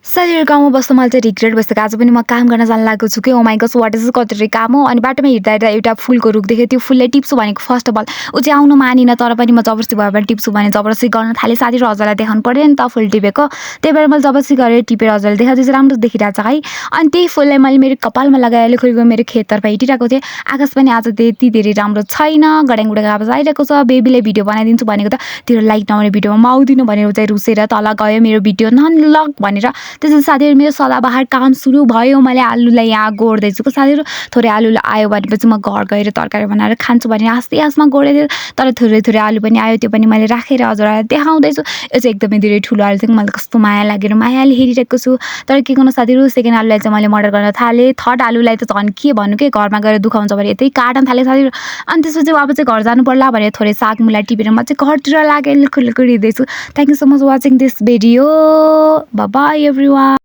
साथीहरू गाउँमा बस्नु मलाई चाहिँ रिग्रेट भइसक्यो। आज पनि म काम गर्न जान लागेको छु कि ओ माई गस वाट इज कति काम हो। अनि बाटोमा हिँड्दा एउटा फुलको रुख देखेँ, त्यो फुलले टिप्छु भनेको फर्स्ट अफ अल ऊ चाहिँ आउनु मानिन, तर पनि म जबरजस्ती भयो भने टिप्छु भने जबरजस्ती गर्न थालेँ। साथीहरू हजुरलाई देखाउनु पऱ्यो नि त फुल टिपेको, त्यही भएर मैले जबरजस्ती गरेर टिपेर हजुरले देखाएको त्यो चाहिँ राम्रो देखिरहेको छ है। अनि त्यही फुललाई मैले मेरो कपालमा लगाएर लेखेको मेरो खेततर्फ हिँडिरहेको थिएँ। आकाश पनि आज त्यति धेरै राम्रो छैन, गड्याङ आवाज आइरहेको छ। बेबीले भिडियो बनाइदिन्छु भनेको त तेरो लाइक नआउने भिडियोमा म आउँदिनँ भनेर चाहिँ रुसेर तल गयो मेरो भिडियो नलग भनेर। त्यसपछि साथीहरू मेरो सदाबहार काम सुरु भयो। मैले आलुलाई यहाँ गोड्दैछु साथीहरू, थोरै आलु आयो भनेपछि म घर गएर तरकारी बनाएर खान्छु भनेर आस्ते आस्मा गोडेँ, तर थोरै थोरै आलु पनि आयो, त्यो पनि मैले राखेर हजुरलाई देखाउँदैछु। यो चाहिँ एकदमै धेरै ठुलो आलु थियो, मलाई कस्तो माया लागेर मायाले हेरिरहेको छु। तर के गर्नु साथीहरू, सेकेन्ड आलुलाई चाहिँ मैले मर्डर गर्न थालेँ। थर्ड आलुलाई त झन् के भन्नु, के घरमा गएर दुखाउँछ भने यतै काट्न थालेँ साथीहरू। अनि त्यसपछि अब चाहिँ घर जानु पर्ला भनेर थोरै साग मुला टिपेर म चाहिँ घरतिर लागेँ, लुखुरिँदैछु। Thank you so much watching this video, bye bye everyone.